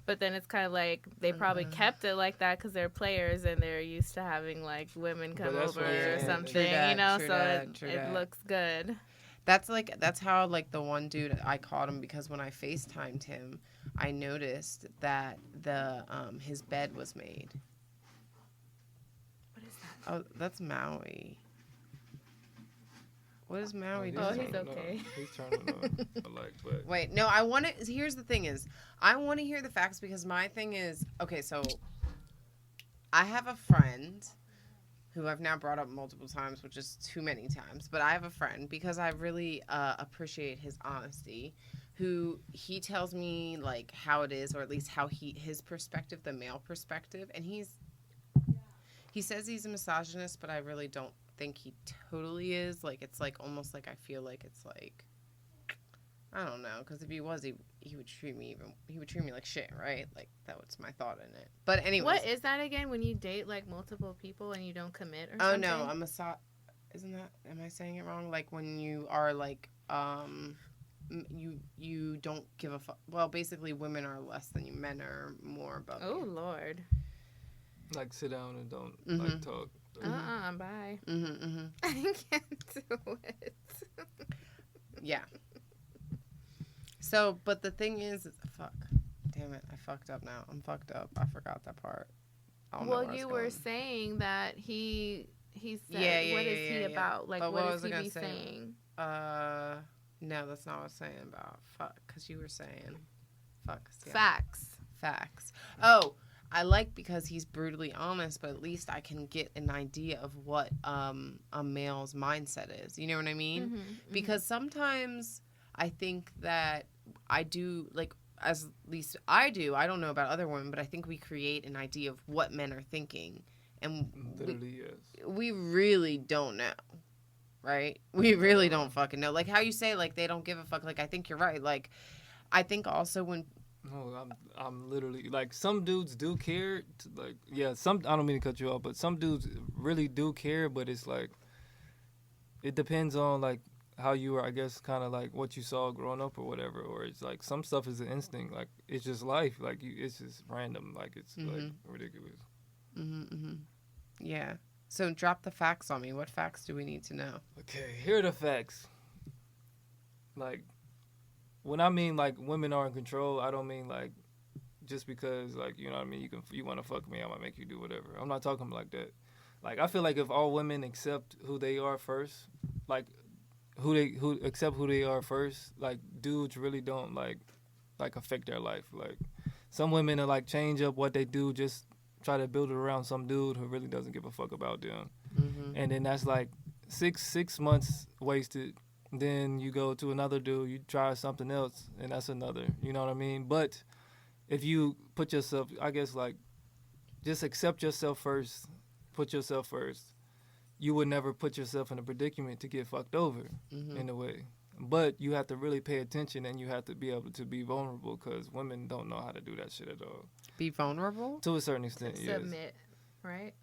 But then it's kind of like they probably kept it like that because they're players and they're used to having like women But come that's over what I'm or saying. something, True that, you know. true So that, true it that. looks good. That's how like the one dude I caught him because when I FaceTimed him, I noticed that the his bed was made. What is that? Oh, that's Maui. What is Maui he's Oh, doing? he's turning up. okay. He's turning up. Like, but Wait, no, I want to. Here's the thing: is I want to hear the facts because my thing is okay. So I have a friend who I've now brought up multiple times, which is too many times. But I have a friend because I really appreciate his honesty. Who he tells me like how it is, or at least how his perspective, the male perspective, and he says he's a misogynist, but I really don't think he totally is. Like it's like almost like I feel like it's like I don't know, because if he was, he would treat me like shit, right? Like that was my thought in it. But anyway, What is that again? When you date like multiple people and you don't commit or oh something? no, I'm a isn't that? Am I saying it wrong? Like when you are like you don't give a fuck. Well, basically, women are less than you. Men are more above Oh you. Lord. like sit down and don't Mhm. like talk. Bye. Mm-hmm. I can't do it. Yeah. So, but the thing is, fuck. Damn it, I fucked up now. I'm fucked up. I forgot that part. I don't know Well, where I you was were going. saying that he said, Yeah, what yeah, is he yeah. about? Like, But what what is was I he be gonna say? saying? No, that's not what I was saying about fuck, because you were saying fuck. Yeah. Facts. Oh, I like because he's brutally honest, but at least I can get an idea of what a male's mindset is. You know what I mean? Mm-hmm, Because sometimes I think that I do, like, as least I do, I don't know about other women, but I think we create an idea of what men are thinking. And Literally, yes. we really don't know, right? We really don't fucking know. Like how you say, like, they don't give a fuck. Like, I think you're right. Like, I think also when... No, I'm literally like some dudes do care. Like yeah, some I don't mean to cut you off, but some dudes really do care. But it's like it depends on like how you were, I guess, kind of like what you saw growing up or whatever. Or it's like some stuff is an instinct. Like it's just life. Like it's just random. Like it's like ridiculous. Yeah. So drop the facts on me. What facts do we need to know? Okay, here are the facts. Like, when I mean, like, women are in control, I don't mean, like, just because like you know what I mean, you want to fuck me, I'm gonna make you do whatever. I'm not talking like that. Like I feel like if all women accept who they are first, like who accept who they are first, like dudes really don't like affect their life. Like some women are like change up what they do, just try to build it around some dude who really doesn't give a fuck about them. And then that's like six months wasted. Then you go to another dude, you try something else, and that's another. You know what I mean? But if you put yourself, I guess like just accept yourself first, put yourself first, you would never put yourself in a predicament to get fucked over in a way. But you have to really pay attention, and you have to be able to be vulnerable, because women don't know how to do that shit at all. Be vulnerable? To a certain extent, yes. Submit, right?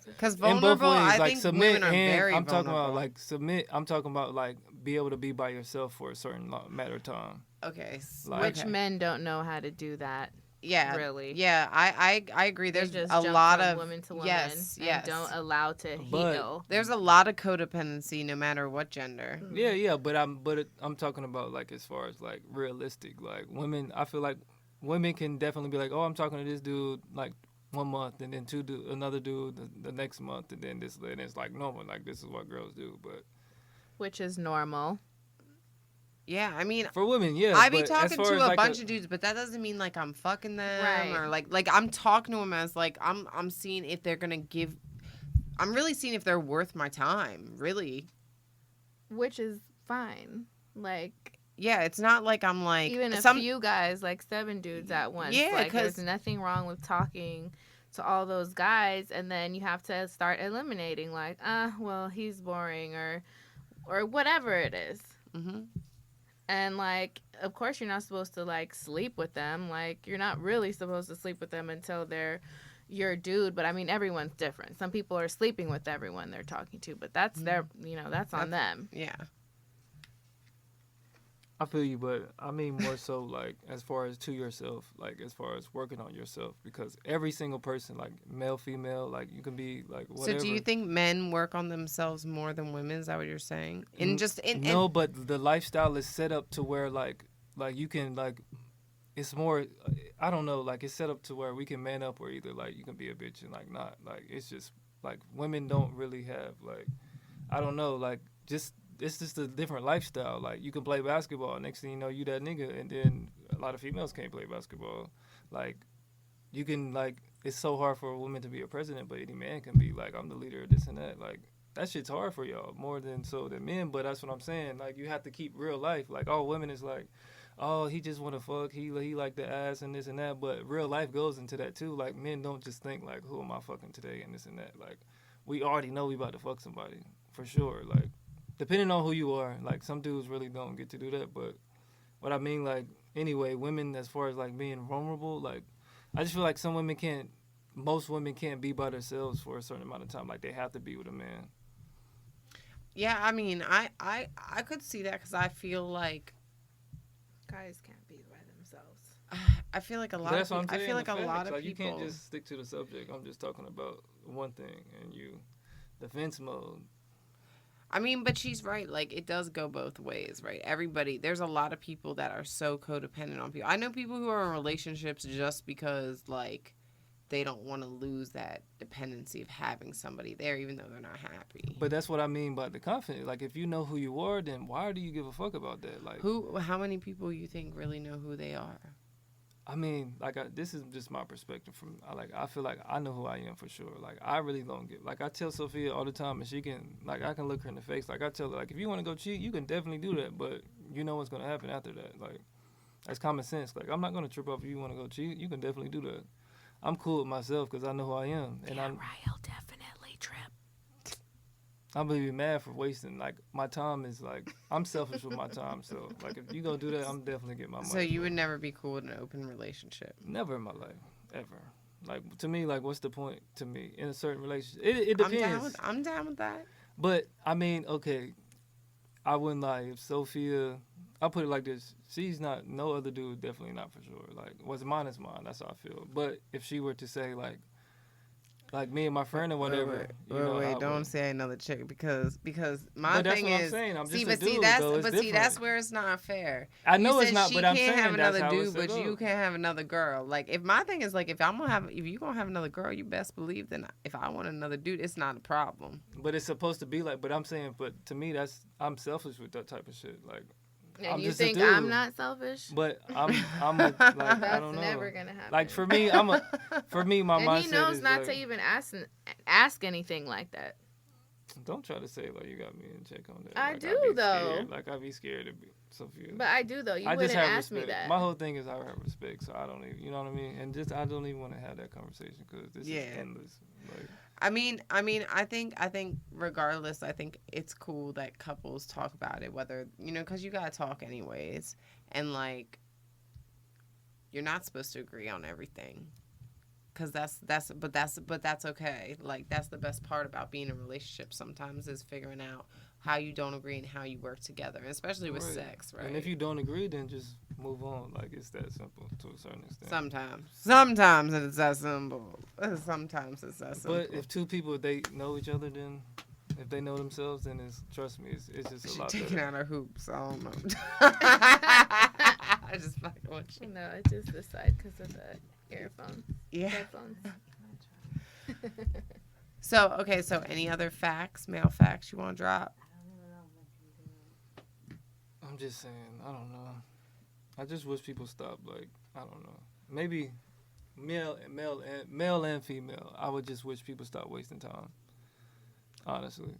Because vulnerable, I like think submit, women are very I'm vulnerable. talking about like submit. I'm talking about like be able to be by yourself for a certain matter of time. Okay. Which men don't know how to do that. Yeah. Really. Yeah, I agree. There's just a jump lot from of woman to woman yes. and don't allow to heal. There's a lot of codependency no matter what gender. Yeah, but I'm talking about like as far as like realistic. Like women, I feel like women can definitely be like, oh, I'm talking to this dude like 1 month, and then another dude the next month, and then this, and it's like normal. Like this is what girls do, but which is normal. Yeah, I mean, for women, yeah. I be talking to a like bunch of dudes, but that doesn't mean like I'm fucking them right. or like I'm talking to them as like I'm seeing if they're gonna give. I'm really seeing if they're worth my time, really. Which is fine. Like, yeah, it's not like I'm like even a few guys, like 7 dudes at once. Yeah, like there's nothing wrong with talking to all those guys, and then you have to start eliminating like, well, he's boring or whatever it is. And like, of course, you're not supposed to like sleep with them. Like, you're not really supposed to sleep with them until they're your dude. But I mean, everyone's different. Some people are sleeping with everyone they're talking to, but that's their, that's on them. Yeah. I feel you, but I mean more so like as far as to yourself, like as far as working on yourself, because every single person, like male, female, like you can be like whatever. So do you think men work on themselves more than women? Is that what you're saying? No, but the lifestyle is set up to where like you can like, it's more, I don't know, like it's set up to where we can man up, or either like you can be a bitch and like not, like it's just like women don't really have like, I don't know, like just. It's just a different lifestyle. Like, you can play basketball. Next thing you know, you that nigga. And then a lot of females can't play basketball. Like, you can, like, it's so hard for a woman to be a president, but any man can be, like, I'm the leader of this and that. Like, that shit's hard for y'all more than men. But that's what I'm saying. Like, you have to keep real life. Like, all women is like, oh, he just want to fuck. He like the ass and this and that. But real life goes into that, too. Like, men don't just think, like, who am I fucking today and this and that. Like, we already know we about to fuck somebody. For sure. Like, depending on who you are, like some dudes really don't get to do that. But what I mean, like, anyway, women, as far as like being vulnerable, like, I just feel like most women can't be by themselves for a certain amount of time. Like, they have to be with a man. Yeah, I mean, I could see that, because I feel like guys can't be by themselves. I feel like a lot That's of what I'm people, I feel like a saying, lot of like, people. You can't just stick to the subject. I'm just talking about one thing, and you defense mode. I mean, but she's right. Like, it does go both ways, right? There's a lot of people that are so codependent on people. I know people who are in relationships just because, like, they don't want to lose that dependency of having somebody there, even though they're not happy. But that's what I mean by the confidence. Like, if you know who you are, then why do you give a fuck about that? Like, how many people you think really know who they are? I mean, like, this is just my perspective from, I feel like I know who I am for sure. Like, I really don't get, like, I tell Sophiia all the time, and she can, like, I can look her in the face. Like, I tell her, like, if you want to go cheat, you can definitely do that, but you know what's going to happen after that. Like, that's common sense. Like, I'm not going to trip off if you want to go cheat. You can definitely do that. I'm cool with myself because I know who I am. And Ryle definitely trip. I'm going to be mad for wasting, like, my time is, like, I'm selfish with my time. So, like, if you go do that, I'm definitely getting my money. So you would never be cool with an open relationship? Never in my life, ever. Like, to me, like, what's the point to me in a certain relationship? It depends. I'm down with that. But, I mean, okay, I wouldn't lie. If Sophiia, I'll put it like this. She's not, no other dude, definitely not for sure. Like, what's mine is mine. That's how I feel. But if she were to say, like, like me and my friend or whatever. Wait, don't say another chick because my but that's thing what is. I'm saying. I'm just but a dude, that's where it's not fair. I know you it's not, but I'm saying she saying can't have that's another how dude, it's but set you up. can't have another girl. Like if my thing is like if you gonna have another girl, you best believe then if I want another dude, it's not a problem. But it's supposed to be like. But I'm saying, but to me, I'm selfish with that type of shit. Like. And I'm you just think a dude, I'm not selfish? But I'm like I don't know. That's never gonna happen. Like for me, my and mindset he knows is not like, to even ask anything like that. Don't try to say like you got me in check on that. I like, do though. Scared. Like I'd be scared of Sophia. But I do though. You I wouldn't just have ask respect. me that. My whole thing is I have respect, so I don't even, you know what I mean. And just I don't even want to have that conversation because this is endless. Like. I mean, I think regardless, I think it's cool that couples talk about it, whether, because you gotta talk anyways, and like, you're not supposed to agree on everything, cause that's okay. Like that's the best part about being in a relationship. Sometimes is figuring out how you don't agree and how you work together, especially with sex, right? And if you don't agree, then just move on. Like it's that simple to a certain extent. Sometimes it's that simple. Sometimes it's that simple. But if two people they know each other, then if they know themselves, then trust me, it's just a lot better. Taking out her hoops. I don't know. I just fucking want you. No, it's just the side because of the earphones. Yeah. Headphones. So any other male facts you want to drop? I'm just saying, I don't know. I just wish people stop. Like, I don't know. Maybe male and female. I would just wish people stop wasting time. Honestly.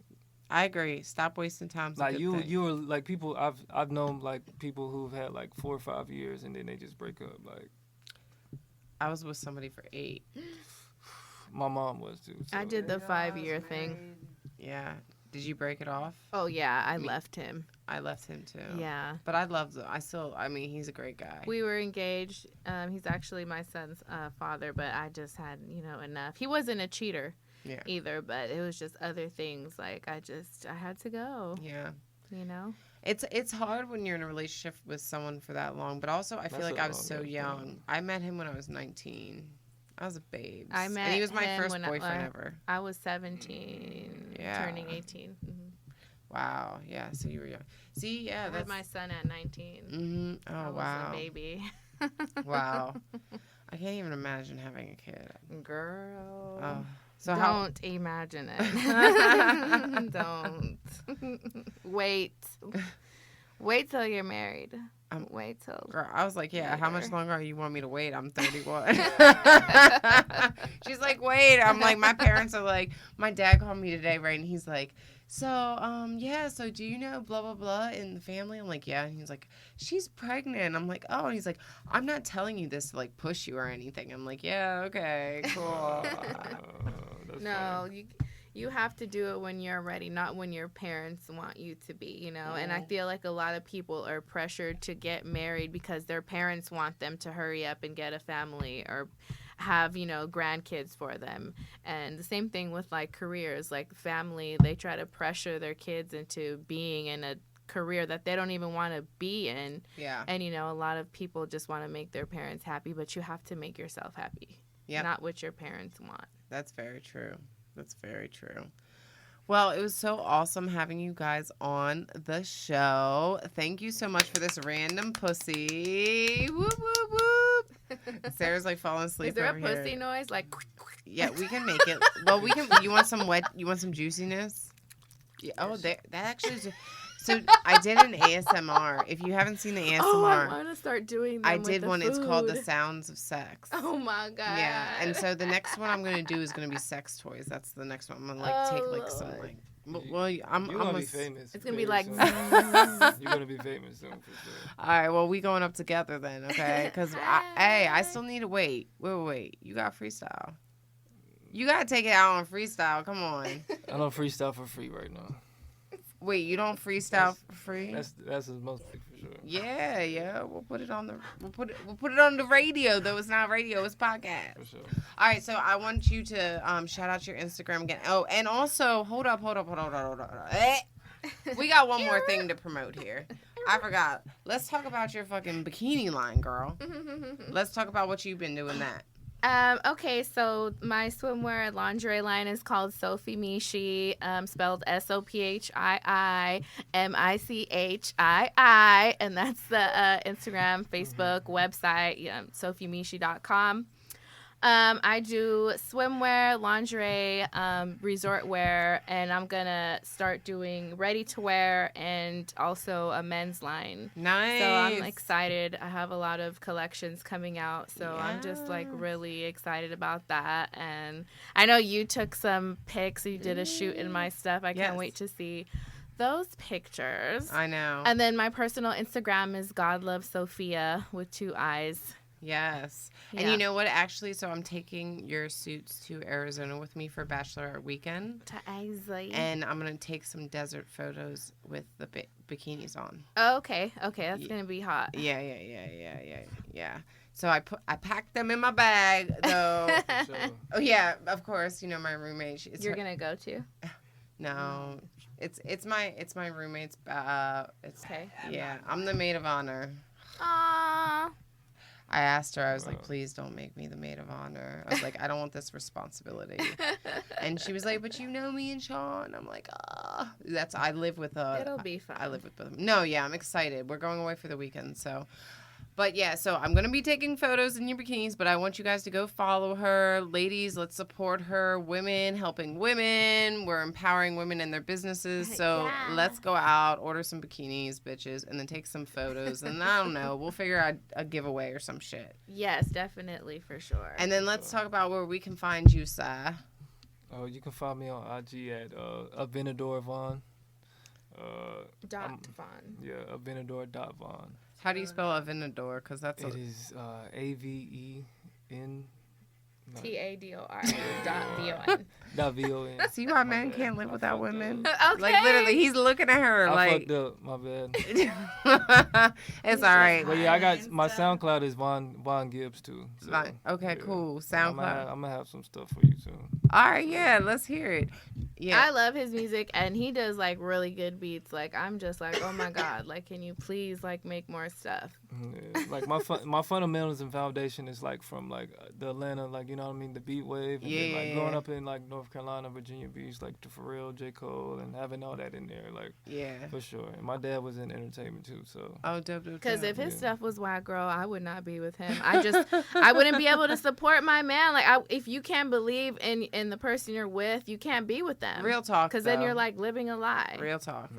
I agree. Stop wasting time. Like you were like people. I've known like people who've had like 4 or 5 years and then they just break up. Like, I was with somebody for 8. My mom was too. So. I did the 5-year thing. Yeah. Did you break it off? Oh yeah, I left him. I left him too. Yeah. But I mean, he's a great guy. We were engaged. He's actually my son's father, but I just had, enough. He wasn't a cheater either, but it was just other things. Like I had to go. Yeah. It's hard when you're in a relationship with someone for that long, but also I feel like I was so young. I met him when I was 19. I was a babe. And he was my first boyfriend ever. I was 17, turning 18. Mm-hmm. Wow. Yeah. So you were young. See, yeah. I had my son at 19. Mm-hmm. Oh, wow. I was a baby. Wow. I can't even imagine having a kid. Girl. Oh. So don't imagine it. Don't. Wait till you're married. Wait till. Girl, I was like, yeah, later. How much longer you want me to wait? I'm 31. She's like, wait. I'm like, my parents are like, my dad called me today, right? And he's like, so do you know blah, blah, blah in the family? I'm like, yeah. And he's like, she's pregnant. I'm like, oh. And he's like, I'm not telling you this to like push you or anything. I'm like, yeah, okay, cool. No, you have to do it when you're ready, not when your parents want you to be, And I feel like a lot of people are pressured to get married because their parents want them to hurry up and get a family or have, grandkids for them. And the same thing with like careers, like family, they try to pressure their kids into being in a career that they don't even want to be in. Yeah. And, a lot of people just want to make their parents happy, but you have to make yourself happy. Yeah. Not what your parents want. That's very true. That's very true. Well, it was so awesome having you guys on the show. Thank you so much for this random pussy. Whoop, whoop, whoop. Sarah's like falling asleep. Is there over a pussy here. noise? Like, yeah, we can make it. Well, we can. You want some juiciness? Yeah. Oh, that actually is. So I did an ASMR. If you haven't seen the ASMR, I want to start doing them. I did with one. the It's called The food. Sounds of Sex. Oh my god. Yeah, and so the next one I'm gonna do is gonna be sex toys. That's the next one. I'm gonna take like some like. Well, I'm gonna be famous. It's gonna be like. You're gonna be famous soon for sure. All right, well we going up together then, okay? Because I still need to wait. Wait. You got freestyle. You gotta take it out on freestyle. Come on. I don't freestyle for free right now. Wait, you don't freestyle for free? That's his most for sure. Yeah. We'll put it on the radio though. It's not radio, it's podcast. For sure. All right, so I want you to shout out your Instagram again. Oh, and also hold up. We got one more thing to promote here. I forgot. Let's talk about your fucking bikini line, girl. Let's talk about what you've been doing that. Okay, so my swimwear lingerie line is called Sophiia Miichelle, spelled SOPHIIMICHII, and that's the Instagram, Facebook, website, sophiamiichelle.com. I do swimwear, lingerie, resort wear, and I'm going to start doing ready-to-wear and also a men's line. Nice. So I'm excited. I have a lot of collections coming out, so I'm just like really excited about that. And I know you took some pics. You did a shoot in my stuff. I can't wait to see those pictures. I know. And then my personal Instagram is GodLoveSophia with 2 eyes. Yes. Yeah. And you know what? Actually, so I'm taking your suits to Arizona with me for Bachelorette weekend. And I'm going to take some desert photos with the bikinis on. Oh, okay. That's going to be hot. Yeah. So I packed them in my bag, though. Sure. Oh, yeah, of course. You know, my roommate. You're going to go to? No. It's my roommate's. Okay. Yeah, I'm the maid of honor. Aww. I asked her, I was like, please don't make me the maid of honor. I was like, I don't want this responsibility. And she was like, but you know me and Sean. I'm like, I live with It'll be fun. I live with both. No, yeah, I'm excited. We're going away for the weekend, so. But yeah, so I'm going to be taking photos in your bikinis, but I want you guys to go follow her. Ladies, let's support her. Women, helping women. We're empowering women in their businesses. So let's go out, order some bikinis, bitches, and then take some photos. And I don't know, we'll figure out a giveaway or some shit. Yes, definitely, for sure. And then let's talk about where we can find you, Si. Oh, you can find me on IG at Avenador.Von. Vaughn. Yeah, Avenador.Von. How do you spell Avenador? Because that's It is AVEN. TADOR.VON. .VON. See why men can't live without women? Okay. Like, literally, he's looking at her I like... fucked up. My bad. It's all right. But yeah, I got my SoundCloud is Von Gibbs too. So, Okay, cool. SoundCloud. I'm gonna have some stuff for you soon. All right, yeah, let's hear it. Yeah. I love his music, and he does like really good beats. Like, I'm just like, oh my god, like, can you please like make more stuff? Yeah. Like my fundamentals and foundation is like from like the Atlanta, like, you know what I mean, the beat wave, and then like growing up in like North Carolina, Virginia Beach, like the Pharrell, J. Cole, and having all that in there, like, for sure. And my dad was in entertainment too, so. Oh, dope. Because if his stuff was whack, girl, I would not be with him. I wouldn't be able to support my man. Like, if you can't believe in the person you're with, you can't be with them. Real talk. Because then you're like living a lie. Real talk.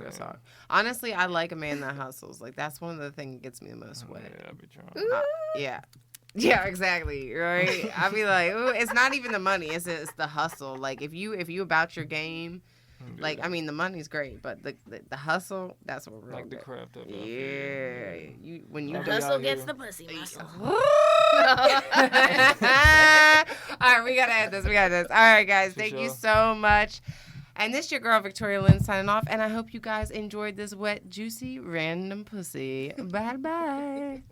Honestly, I like a man that hustles. Like, that's one of the things that gets me the most wet. Yeah, I be trying. Yeah, exactly. Right. I'd be like, ooh, it's not even the money. It's the hustle. Like, if you about your game, like, I mean, the money's great, but the hustle, that's what we're like the craft of it. Yeah. When you Hustle gets the pussy muscle. All right, we gotta end this. All right, guys, thank you so much. And this is your girl, Victoria Lynn, signing off. And I hope you guys enjoyed this wet, juicy, random pussy. Bye-bye.